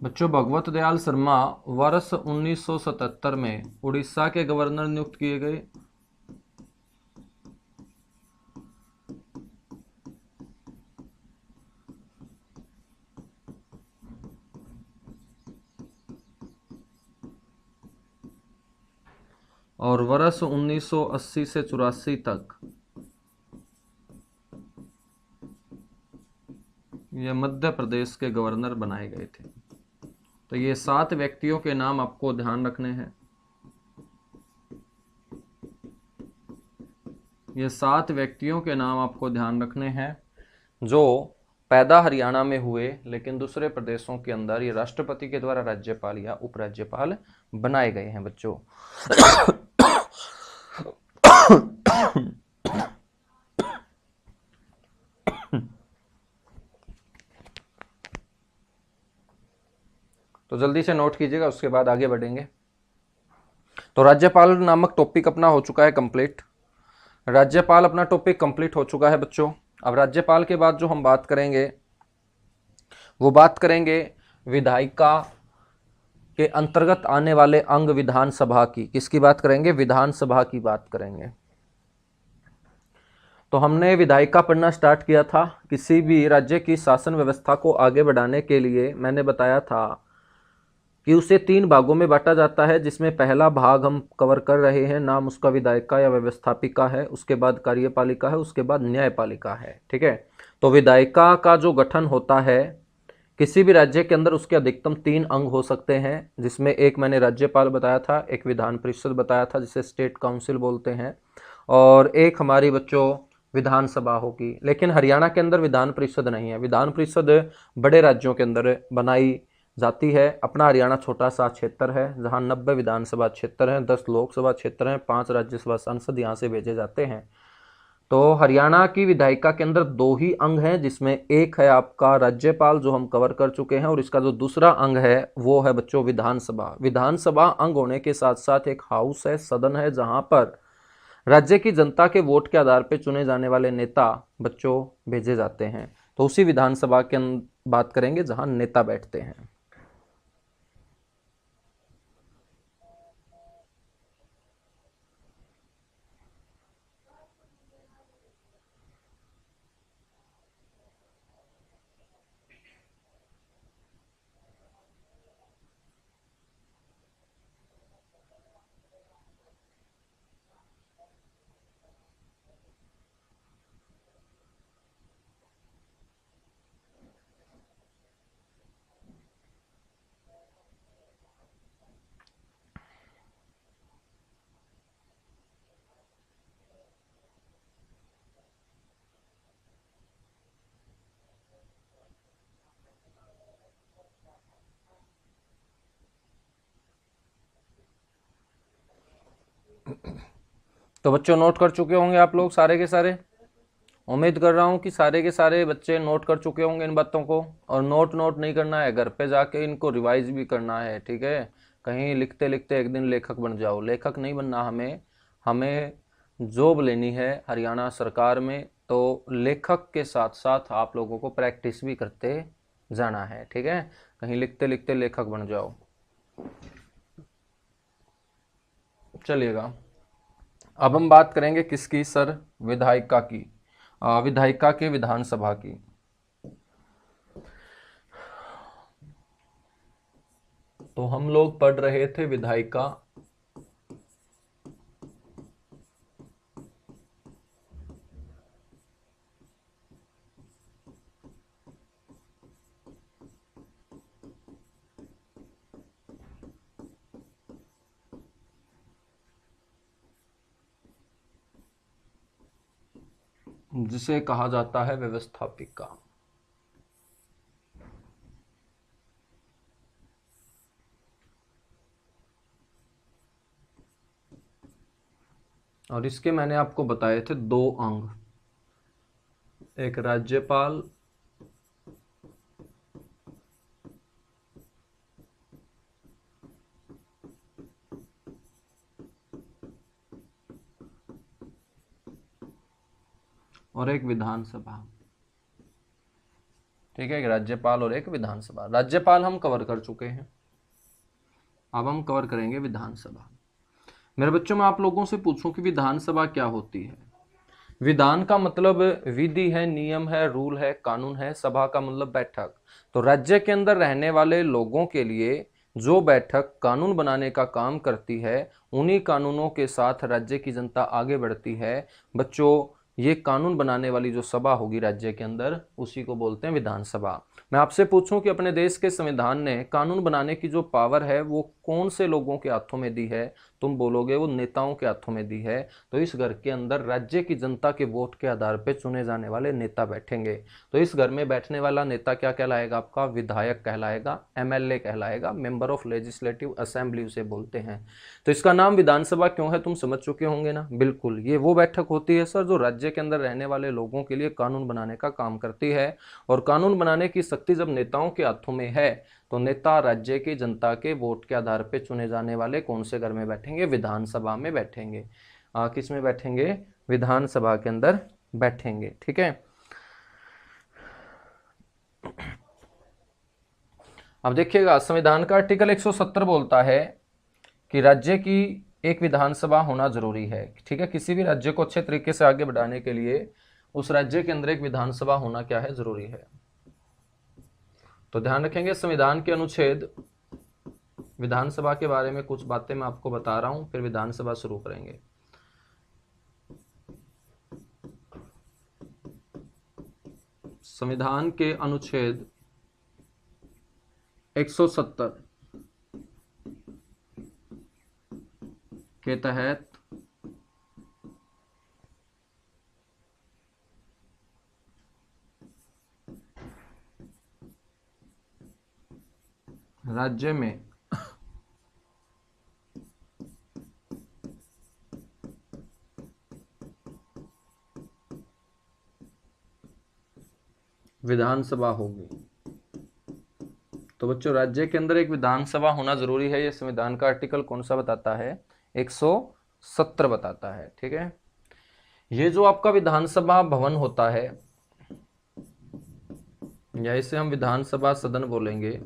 बच्चों भगवत दयाल शर्मा वर्ष 1977 में उड़ीसा के गवर्नर नियुक्त किए गए। और वर्ष 1980 से 84 तक ये मध्य प्रदेश के गवर्नर बनाए गए थे। तो ये 7 व्यक्तियों के नाम आपको ध्यान रखने हैं। ये 7 व्यक्तियों के नाम आपको ध्यान रखने हैं जो पैदा हरियाणा में हुए लेकिन दूसरे प्रदेशों के अंदर ये राष्ट्रपति के द्वारा राज्यपाल या उपराज्यपाल बनाए गए हैं बच्चों। तो जल्दी से नोट कीजिएगा, उसके बाद आगे बढ़ेंगे। तो राज्यपाल नामक टॉपिक अपना हो चुका है कंप्लीट। राज्यपाल अपना टॉपिक कंप्लीट हो चुका है बच्चों। अब राज्यपाल के बाद जो हम बात करेंगे वो बात करेंगे विधायिका के अंतर्गत आने वाले अंग विधानसभा की। किसकी बात करेंगे? विधानसभा की बात करेंगे। तो हमने विधायिका पढ़ना स्टार्ट किया था। किसी भी राज्य की शासन व्यवस्था को आगे बढ़ाने के लिए मैंने बताया था कि उसे 3 भागों में बांटा जाता है, जिसमें पहला भाग हम कवर कर रहे हैं, नाम उसका विधायिका या व्यवस्थापिका है, उसके बाद कार्यपालिका है, उसके बाद न्यायपालिका है, ठीक है। तो विधायिका का जो गठन होता है किसी भी राज्य के अंदर, उसके अधिकतम 3 अंग हो सकते हैं, जिसमें एक मैंने राज्यपाल बताया था, एक विधान परिषद बताया था जिसे स्टेट काउंसिल बोलते हैं, और एक हमारी बच्चों विधानसभा होगी। लेकिन हरियाणा के अंदर विधान परिषद नहीं है। विधान परिषद बड़े राज्यों के अंदर बनाई जाती है। अपना हरियाणा छोटा सा क्षेत्र है जहां 90 विधानसभा क्षेत्र हैं, 10 लोकसभा क्षेत्र हैं, 5 राज्यसभा सांसद यहाँ से भेजे जाते हैं। तो हरियाणा की विधायिका के अंदर 2 ही अंग हैं, जिसमें एक है आपका राज्यपाल जो हम कवर कर चुके हैं, और इसका जो दूसरा अंग है वो है बच्चों विधानसभा। विधानसभा अंग होने के साथ साथ एक हाउस है, सदन है, जहां पर राज्य की जनता के वोट के आधार पर चुने जाने वाले नेता बच्चों भेजे जाते हैं। तो उसी विधानसभा की बात करेंगे जहां नेता बैठते हैं। तो बच्चों नोट कर चुके होंगे आप लोग सारे के सारे। उम्मीद कर रहा हूं कि सारे के सारे बच्चे नोट कर चुके होंगे इन बातों को। और नोट नहीं करना है, घर पे जाके इनको रिवाइज भी करना है, ठीक है। कहीं लिखते लिखते एक दिन लेखक बन जाओ। लेखक नहीं बनना हमें, हमें जॉब लेनी है हरियाणा सरकार में। तो लेखक के साथ साथ आप लोगों को प्रैक्टिस भी करते जाना है, ठीक है। कहीं लिखते लिखते लेखक बन जाओ। चलिएगा, अब हम बात करेंगे किसकी सर? विधायिका की, विधायिका के विधानसभा की। तो हम लोग पढ़ रहे थे विधायिका, जिसे कहा जाता है व्यवस्थापिका। और इसके मैंने आपको बताए थे दो अंग, एक राज्यपाल और एक विधानसभा, ठीक है। एक राज्यपाल और एक विधानसभा। राज्यपाल हम कवर कर चुके हैं, अब हम कवर करेंगे विधानसभा। मेरे बच्चों, मैं आप लोगों से पूछूं कि विधानसभा क्या होती है? विधान का मतलब विधि है, नियम है, रूल है, कानून है। सभा का मतलब बैठक। तो राज्य के अंदर रहने वाले लोगों के लिए जो बैठक कानून बनाने का काम करती है, उन्हीं कानूनों के साथ राज्य की जनता आगे बढ़ती है। बच्चों, ये कानून बनाने वाली जो सभा होगी राज्य के अंदर, उसी को बोलते हैं विधानसभा। मैं आपसे पूछूं कि अपने देश के संविधान ने कानून बनाने की जो पावर है वो कौन से लोगों के हाथों में दी है? तुम बोलोगे वो नेताओं के हाथों में दी है। तो इस घर के अंदर राज्य की जनता के वोट के आधार पर चुने जाने वाले नेता बैठेंगे। तो इस घर में बैठने वाला नेता क्या कहलाएगा? आपका विधायक कहलाएगा, एमएलए कहलाएगा, मेंबर ऑफ लेजिस्लेटिव असेंबली उसे बोलते हैं। तो इसका नाम विधानसभा क्यों है, तुम समझ चुके होंगे ना। बिल्कुल, ये वो बैठक होती है सर जो राज्य के अंदर रहने वाले लोगों के लिए कानून बनाने का काम करती है। और कानून बनाने की शक्ति जब नेताओं के हाथों में है, तो नेता राज्य की जनता के वोट के आधार पर चुने जाने वाले कौन से घर में बैठेंगे? विधानसभा में बैठेंगे। किस में बैठेंगे? विधानसभा के अंदर बैठेंगे, ठीक है। अब देखिएगा, संविधान का आर्टिकल 170 बोलता है कि राज्य की एक विधानसभा होना जरूरी है, ठीक है। किसी भी राज्य को अच्छे तरीके से आगे बढ़ाने के लिए उस राज्य के अंदर एक विधानसभा होना क्या है? जरूरी है। तो ध्यान रखेंगे, संविधान के अनुच्छेद, विधानसभा के बारे में कुछ बातें मैं आपको बता रहा हूं, फिर विधानसभा शुरू करेंगे। संविधान के अनुच्छेद 170 के तहत राज्य में विधानसभा होगी। तो बच्चों, राज्य के अंदर एक विधानसभा होना जरूरी है। ये संविधान का आर्टिकल कौन सा बताता है? 170 बताता है, ठीक है। ये जो आपका विधानसभा भवन होता है, या इसे हम विधानसभा सदन बोलेंगे,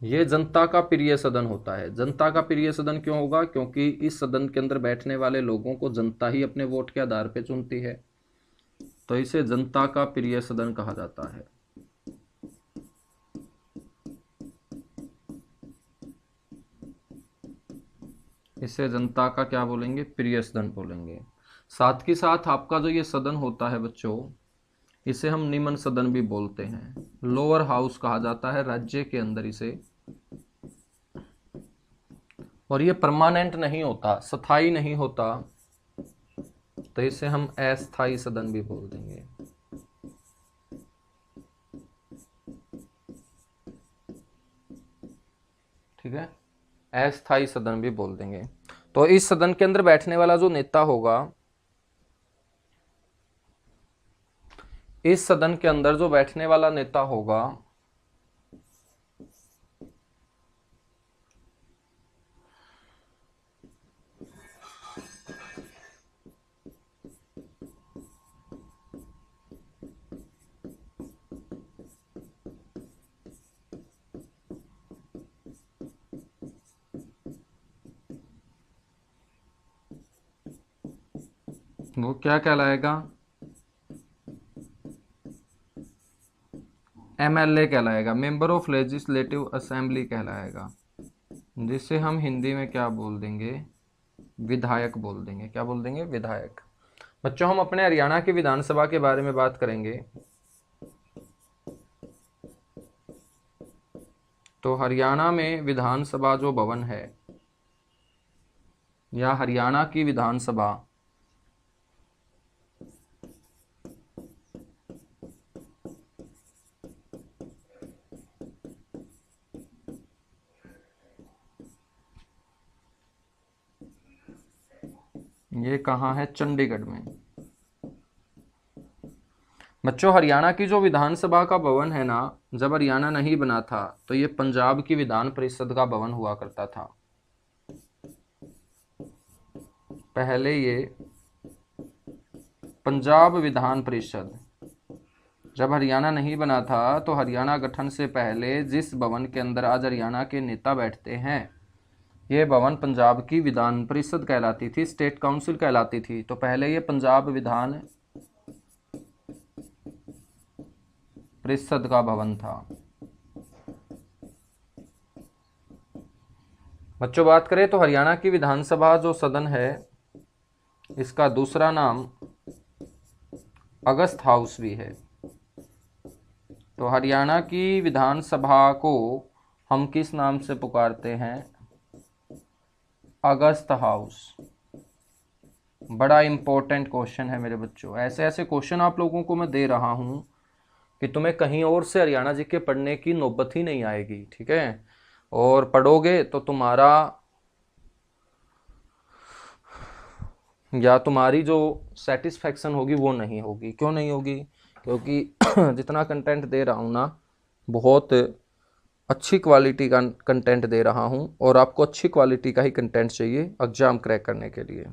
ये जनता का प्रिय सदन होता है। जनता का प्रिय सदन क्यों होगा? क्योंकि इस सदन के अंदर बैठने वाले लोगों को जनता ही अपने वोट के आधार पर चुनती है। तो इसे जनता का प्रिय सदन कहा जाता है। इसे जनता का क्या बोलेंगे? प्रिय सदन बोलेंगे। साथ ही साथ आपका जो ये सदन होता है बच्चों, इसे हम निम्न सदन भी बोलते हैं, लोअर हाउस कहा जाता है राज्य के अंदर इसे। और ये परमानेंट नहीं होता, स्थायी नहीं होता, तो इसे हम अस्थायी सदन भी बोल देंगे। ठीक है, अस्थायी सदन भी बोल देंगे। तो इस सदन के अंदर बैठने वाला जो नेता होगा, इस सदन के अंदर जो बैठने वाला नेता होगा वो क्या कहलाएगा? एमएलए कहलाएगा, मेंबर ऑफ लेजिस्लेटिव असेंबली कहलाएगा, जिसे हम हिंदी में क्या बोल देंगे? विधायक बोल देंगे। क्या बोल देंगे? विधायक। बच्चों, हम अपने हरियाणा की विधानसभा के बारे में बात करेंगे। तो हरियाणा में विधानसभा जो भवन है, या हरियाणा की विधानसभा, ये कहाँ है? चंडीगढ़ में। बच्चों, हरियाणा की जो विधानसभा का भवन है ना, जब हरियाणा नहीं बना था तो ये पंजाब की विधान परिषद का भवन हुआ करता था। पहले ये पंजाब विधान परिषद, जब हरियाणा नहीं बना था तो हरियाणा गठन से पहले जिस भवन के अंदर आज हरियाणा के नेता बैठते हैं, ये भवन पंजाब की विधान परिषद कहलाती थी, स्टेट काउंसिल कहलाती थी। तो पहले ये पंजाब विधान परिषद का भवन था। बच्चों, बात करें तो हरियाणा की विधानसभा जो सदन है, इसका दूसरा नाम अगस्त हाउस भी है। तो हरियाणा की विधानसभा को हम किस नाम से पुकारते हैं? अगस्त हाउस। बड़ा इंपॉर्टेंट क्वेश्चन है मेरे बच्चों। ऐसे ऐसे क्वेश्चन आप लोगों को मैं दे रहा हूं कि तुम्हें कहीं और से हरियाणा जी के पढ़ने की नौबत ही नहीं आएगी, ठीक है? और पढ़ोगे तो तुम्हारा या तुम्हारी जो सेटिस्फैक्शन होगी वो नहीं होगी। क्यों नहीं होगी? क्योंकि जितना कंटेंट दे रहा हूँ ना, बहुत अच्छी क्वालिटी का कंटेंट दे रहा हूँ, और आपको अच्छी क्वालिटी का ही कंटेंट चाहिए एग्जाम क्रैक करने के लिए।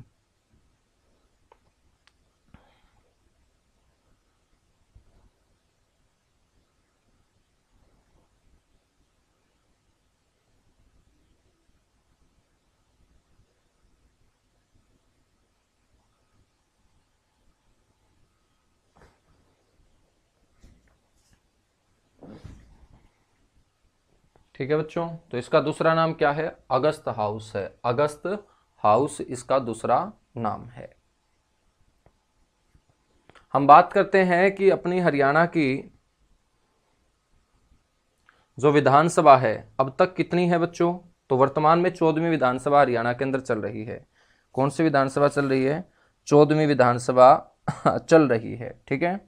ठीक है बच्चों, तो इसका दूसरा नाम क्या है? अगस्त हाउस है। अगस्त हाउस इसका दूसरा नाम है। हम बात करते हैं कि अपनी हरियाणा की जो विधानसभा है अब तक कितनी है बच्चों? तो वर्तमान में 14वीं विधानसभा हरियाणा के अंदर चल रही है। कौन सी विधानसभा चल रही है? 14वीं विधानसभा चल रही है, ठीक है?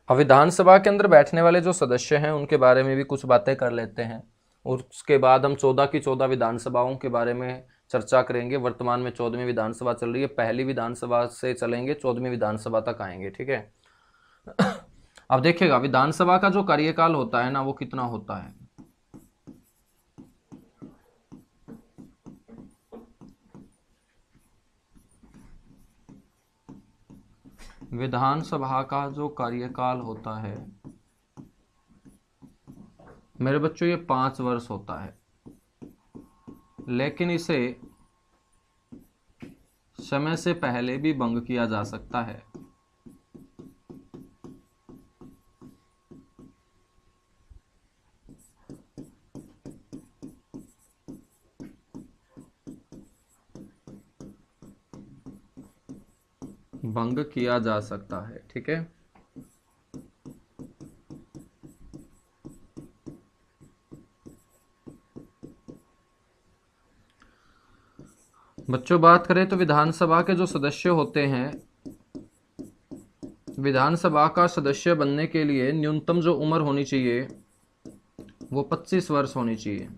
अब विधानसभा के अंदर बैठने वाले जो सदस्य हैं उनके बारे में भी कुछ बातें कर लेते हैं, और उसके बाद हम 14 की 14 विधानसभाओं के बारे में चर्चा करेंगे। वर्तमान में 14वीं विधानसभा चल रही है, पहली विधानसभा से चलेंगे 14वीं विधानसभा तक आएंगे, ठीक है? अब देखिएगा, विधानसभा का जो कार्यकाल होता है ना, वो कितना होता है? विधानसभा का जो कार्यकाल होता है मेरे बच्चों, ये 5 वर्ष होता है, लेकिन इसे समय से पहले भी भंग किया जा सकता है। भंग किया जा सकता है, ठीक है? बच्चों, बात करें तो विधानसभा के जो सदस्य होते हैं विधानसभा का सदस्य बनने के लिए न्यूनतम जो उम्र होनी चाहिए वो 25 वर्ष होनी चाहिए।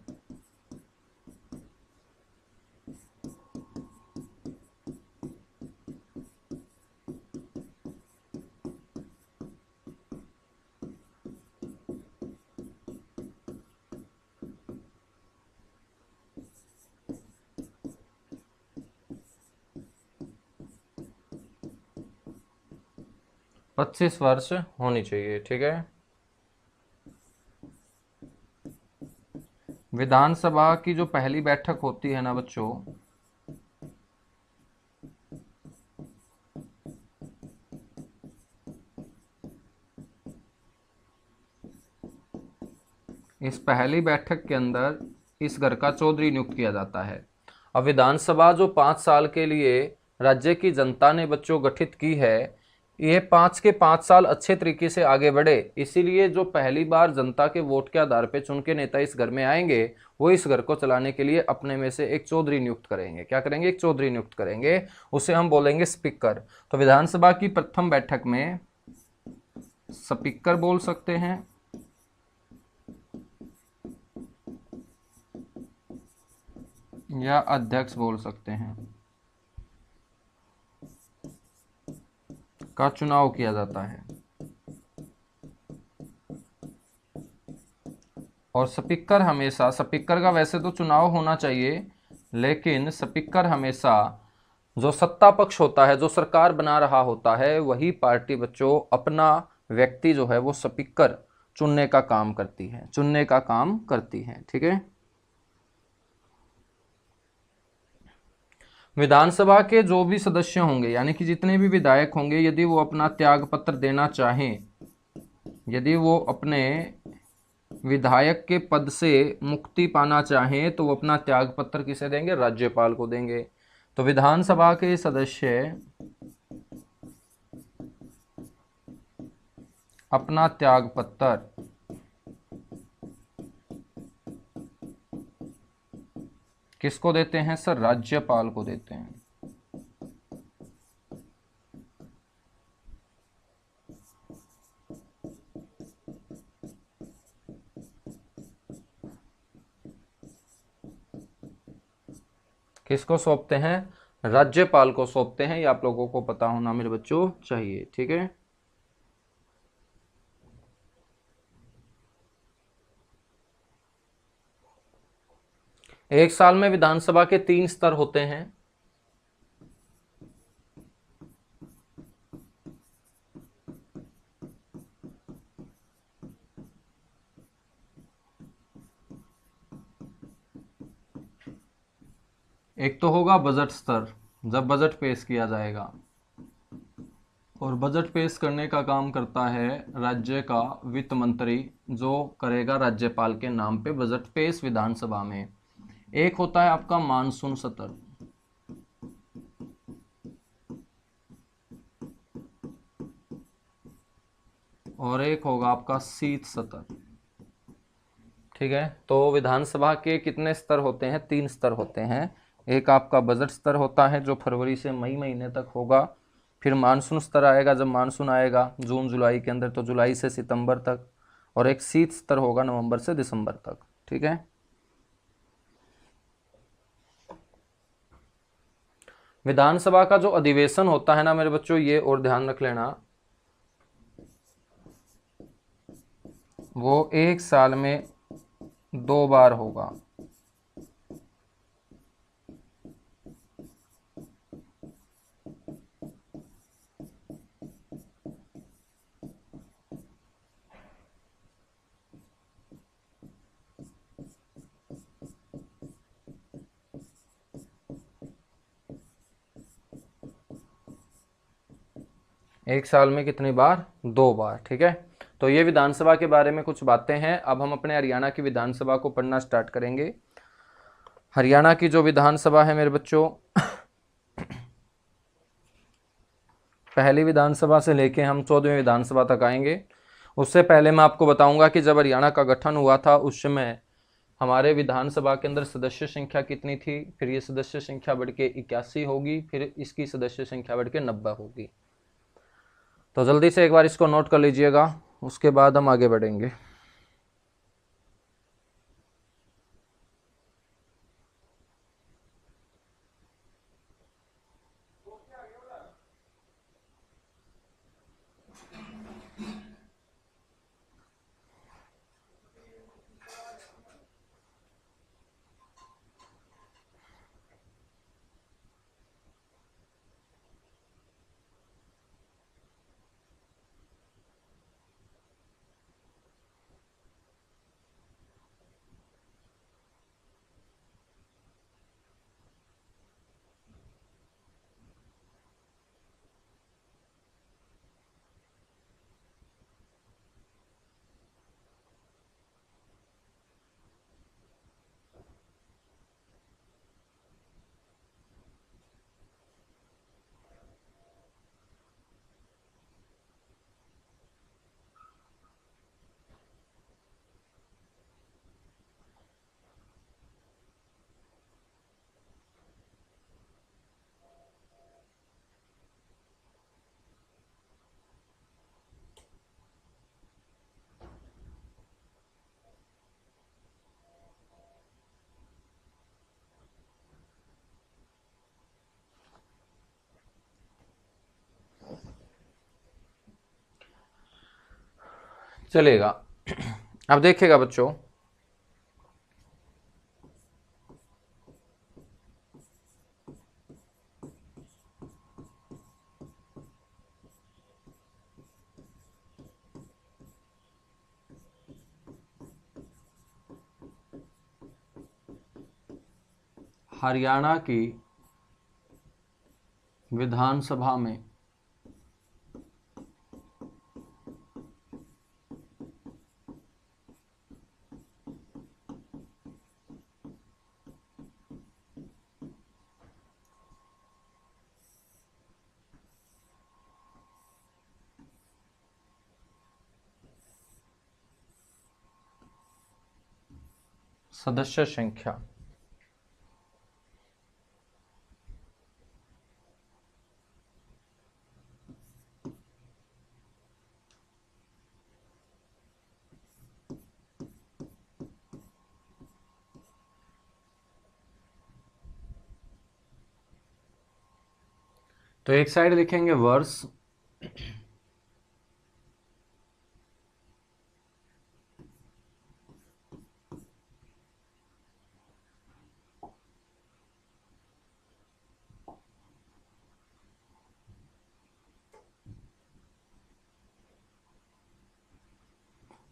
पच्चीस वर्ष होनी चाहिए, ठीक है। विधानसभा की जो पहली बैठक होती है ना बच्चों, इस पहली बैठक के अंदर इस घर का चौधरी नियुक्त किया जाता है। अब विधानसभा जो 5 साल के लिए राज्य की जनता ने बच्चों गठित की है, ये 5 के 5 साल अच्छे तरीके से आगे बढ़े, इसीलिए जो पहली बार जनता के वोट के आधार पे चुन के नेता इस घर में आएंगे, वो इस घर को चलाने के लिए अपने में से एक चौधरी नियुक्त करेंगे। क्या करेंगे? एक चौधरी नियुक्त करेंगे, उसे हम बोलेंगे स्पीकर। तो विधानसभा की प्रथम बैठक में स्पीकर बोल सकते हैं, या अध्यक्ष बोल सकते हैं, का चुनाव किया जाता है। और स्पीकर हमेशा, स्पीकर का वैसे तो चुनाव होना चाहिए, लेकिन स्पीकर हमेशा जो सत्ता पक्ष होता है, जो सरकार बना रहा होता है, वही पार्टी बच्चों अपना व्यक्ति जो है वो स्पीकर चुनने का काम करती है, चुनने का काम करती है, ठीक है। विधानसभा के जो भी सदस्य होंगे, यानी कि जितने भी विधायक होंगे, यदि वो अपना त्याग पत्र देना चाहें, यदि वो अपने विधायक के पद से मुक्ति पाना चाहें, तो वो अपना त्याग पत्र किसे देंगे? राज्यपाल को देंगे। तो विधानसभा के सदस्य अपना त्याग पत्र किसको देते हैं सर? राज्यपाल को देते हैं। किसको सौंपते हैं? राज्यपाल को सौंपते हैं। ये आप लोगों को पता होना मेरे बच्चों चाहिए, ठीक है। एक साल में विधानसभा के 3 स्तर होते हैं। एक तो होगा बजट स्तर, जब बजट पेश किया जाएगा, और बजट पेश करने का काम करता है राज्य का वित्त मंत्री, जो करेगा राज्यपाल के नाम पे बजट पेश विधानसभा में। एक होता है आपका मानसून सत्र, और एक होगा आपका शीत सत्र, ठीक है। तो विधानसभा के कितने स्तर होते हैं? 3 स्तर होते हैं। एक आपका बजट स्तर होता है जो फरवरी से मई महीने तक होगा, फिर मानसून स्तर आएगा, जब मानसून आएगा जून जुलाई के अंदर, तो जुलाई से सितंबर तक, और एक शीत स्तर होगा नवंबर से दिसंबर तक, ठीक है। विधानसभा का जो अधिवेशन होता है ना मेरे बच्चों, ये और ध्यान रख लेना, वो 1 साल में 2 बार होगा। एक साल में कितनी बार? 2 बार, ठीक है। तो ये विधानसभा के बारे में कुछ बातें हैं। अब हम अपने हरियाणा की विधानसभा को पढ़ना स्टार्ट करेंगे। हरियाणा की जो विधानसभा है मेरे बच्चों, पहली विधानसभा से लेके हम 14वीं विधानसभा तक आएंगे। उससे पहले मैं आपको बताऊंगा कि जब हरियाणा का गठन हुआ था, उस समय हमारे विधानसभा के अंदर सदस्य संख्या कितनी थी, फिर ये सदस्य संख्या बढ़ के 81 होगी, फिर इसकी सदस्य संख्या बढ़ के 90 होगी। तो जल्दी से एक बार इसको नोट कर लीजिएगा, उसके बाद हम आगे बढ़ेंगे। चलेगा। अब देखिएगा बच्चों, हरियाणा की विधानसभा में सदस्य संख्या तो एक साइड लिखेंगे वर्ष,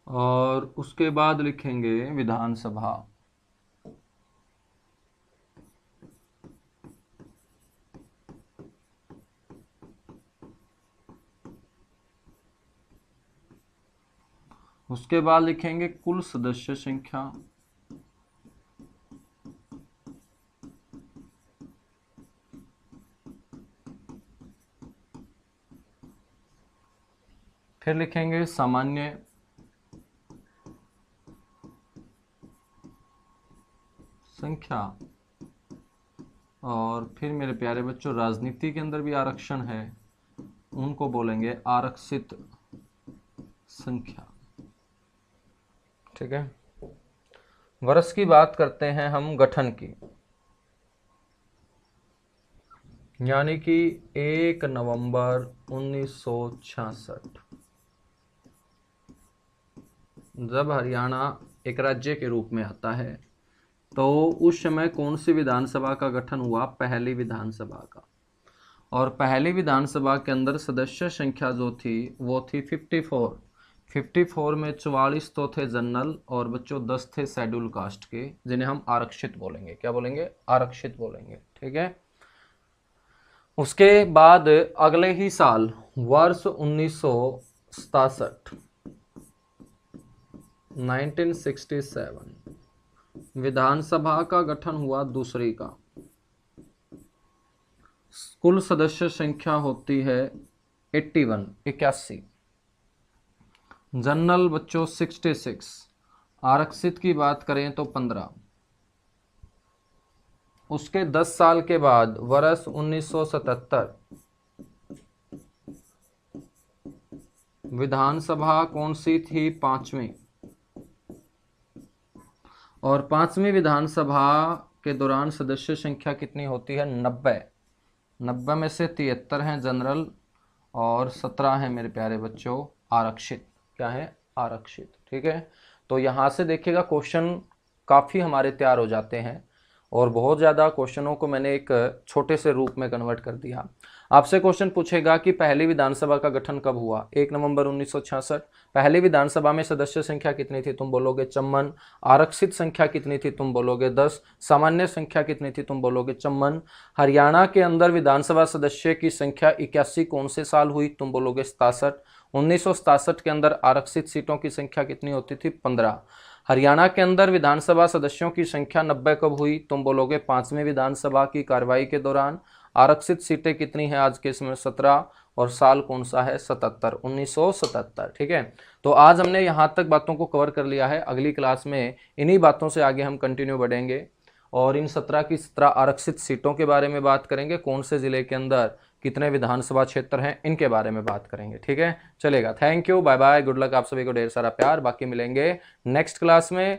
और उसके बाद लिखेंगे विधानसभा। उसके बाद लिखेंगे कुल सदस्य संख्या। फिर लिखेंगे सामान्य संख्या। और फिर मेरे प्यारे बच्चों, राजनीति के अंदर भी आरक्षण है, उनको बोलेंगे आरक्षित संख्या। ठीक है। वर्ष की बात करते हैं हम गठन की, यानी कि 1 नवंबर 1966, जब हरियाणा एक राज्य के रूप में आता है, तो उस समय कौन सी विधानसभा का गठन हुआ? पहली विधानसभा का। और पहली विधानसभा के अंदर सदस्य संख्या जो थी वो थी 54 में 44 तो थे जनरल, और बच्चों 10 थे शेड्यूल कास्ट के, जिन्हें हम आरक्षित बोलेंगे। क्या बोलेंगे? आरक्षित बोलेंगे। ठीक है। उसके बाद अगले ही साल वर्ष 1967 विधानसभा का गठन हुआ, दूसरी का। कुल सदस्य संख्या होती है 81। जनरल बच्चों 66, आरक्षित की बात करें तो 15। उसके 10 साल के बाद वर्ष 1977 विधानसभा कौन सी थी? पांचवी। और पांचवी विधानसभा के दौरान सदस्य संख्या कितनी होती है? 90। 90 में से 73 हैं जनरल और 17 हैं मेरे प्यारे बच्चों आरक्षित। क्या है? आरक्षित। ठीक है, तो यहाँ से देखिएगा क्वेश्चन काफ़ी हमारे तैयार हो जाते हैं और बहुत ज़्यादा क्वेश्चनों को मैंने एक छोटे से रूप में कन्वर्ट कर दिया। आपसे क्वेश्चन पूछेगा कि पहली विधानसभा का गठन कब हुआ? 1 नवंबर 1966। पहली विधानसभा में सदस्य संख्या कितनी थी? तुम बोलोगे 54। आरक्षित संख्या कितनी थी? तुम बोलोगे 10। सामान्य संख्या कितनी थी? तुम बोलोगे 54। हरियाणा के अंदर विधानसभा सदस्य की संख्या 81 कौन से साल हुई? तुम बोलोगे 67। 1967 के अंदर आरक्षित सीटों की संख्या कितनी होती थी? 15। हरियाणा के अंदर विधानसभा सदस्यों की संख्या 90 कब हुई? तुम बोलोगे 5वीं विधानसभा की कार्रवाई के दौरान। आरक्षित सीटें कितनी हैं आज के समय? 17। और साल कौन सा है? 77, 1977। ठीक है, तो आज हमने यहाँ तक बातों को कवर कर लिया है। अगली क्लास में इन्हीं बातों से आगे हम कंटिन्यू बढ़ेंगे और इन 17 की 17 आरक्षित सीटों के बारे में बात करेंगे, कौन से जिले के अंदर कितने विधानसभा क्षेत्र हैं इनके बारे में बात करेंगे। ठीक है, चलेगा। Thank you, bye bye, good luck, आप सभी को ढेर सारा प्यार। बाकी मिलेंगे नेक्स्ट क्लास में।